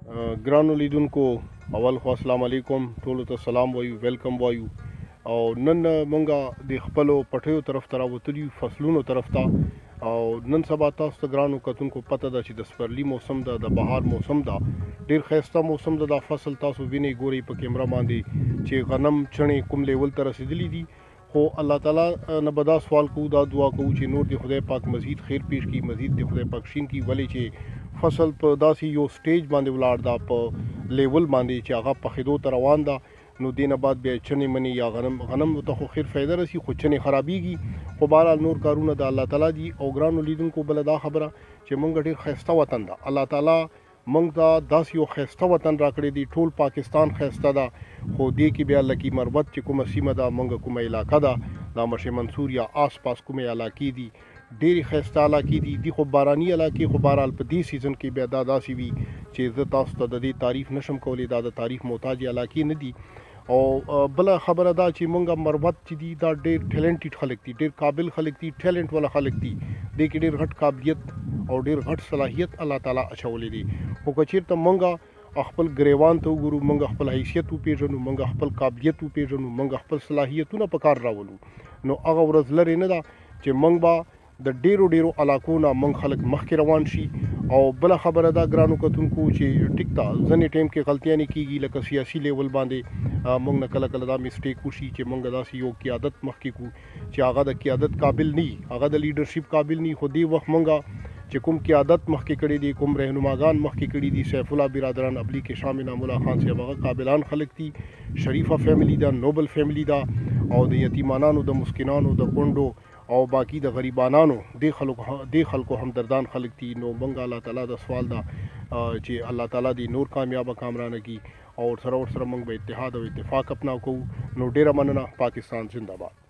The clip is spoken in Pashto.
ګرانو لیدونکو اول خو السلام علیکم ټولو ته سلام وایو ویلکم وایو او نن مونږه د خپلو پټیو طرف ته راوتلي یو فصلونو طرف ته او نن سبا تاسو ته ګرانو کتونکو پته ده چې د سپرلي موسم ده د بهار موسم ده ډېر ښایسته موسم ده دا فصل تاسو وینئ ګورئ په کیمرا باندې چې غنم چڼې کوم لیول ته رسېدلي دي خو الله تعالی نه به دا سوال کوو دا دعا کوو چې نور د خدای پاک مزید خیر پیش کړي مزید د خدای پاک شین کړي ولې چې فصل په داسې یو سټیج باندې ولاړ دا په لیول باندې چې هغه پخېدو ته روان ده نو دې نه بعد بیا چنې منې یا غنم ته خو خیر فایده رسي خو چنې خرابېږي خو بهرحال نور کارونه د الله تعالی دي او ګرانو لیدونکو بله دا خبره چې موږ ډېر ښایسته وطن ده الله تعالی موږ ته داسې یو ښایسته وطن راکړی دی ټول پاکستان ښایسته ده خو دې کې بیا لکي مربت چې کومه سیمه ده موږ کومه علاقه ده دا مش منصور یا آس پاس کومې علاقې دي ډېرې ښایسته علاقې دي خو باراني علاقې خو بهرحال په دې سیزن کې بیا دا داسې وي چې زه تاسو ته د دې تعریف نشم کولی دا د تعریف محتاج علاقې نه دي او بله خبره دا چې مونږ مربت چې دي دا ډېر ټیلنټډ خلک دي ډېر قابل خلک دي ټیلنټ والا خلک دي دې کې ډېر غټ قابلیت او ډېر غټ صلاحیت الله تعالی اچولی دی خو که چېرته مونږ خپل ګریوان ته وګورو مونږ خپل حیثیت وپېژنو مونږ خپل قابلیت وپېژنو مونږ خپل صلاحیتونه په کار راولو نو هغه ورځ لرې نه ده چې مونږ به د ډیرو علاقو نه مونږ خلک مخکې روان شي او بله خبره دا ګرانو کتونکو چې ټیک ده ځینې ټایم کې غلطیانې کېږي لکه سیاسي لیول باندې مونږ نه کله دا مسټیک وشي چې مونږ داسې یو قیادت مخکې کړو چې هغه د قیادت قابل نه وي هغه د لیډرشپ قابل نه وي خو دې وخت مونږ چې کوم قیادت مخکې کړي دي کوم رهنماګان مخکې کړي دي سیف الله برادران ابلی کې شامل الله خان صاحب هغه قابلان خلک دي شریفه فیملی ده نوبل فیملی ده او د یتیمانانو د مسکینانو د کونډو او باقی د غریبانانو د خلکو همدردان خلک دي نو مونږ الله تعالی د سوال ده چې الله تعالی دې نور کامیابه کامرانه کړي او سره مونږ به اتحاد او اتفاق اپناو کوو نو ډیره مننه پاکستان زنده باد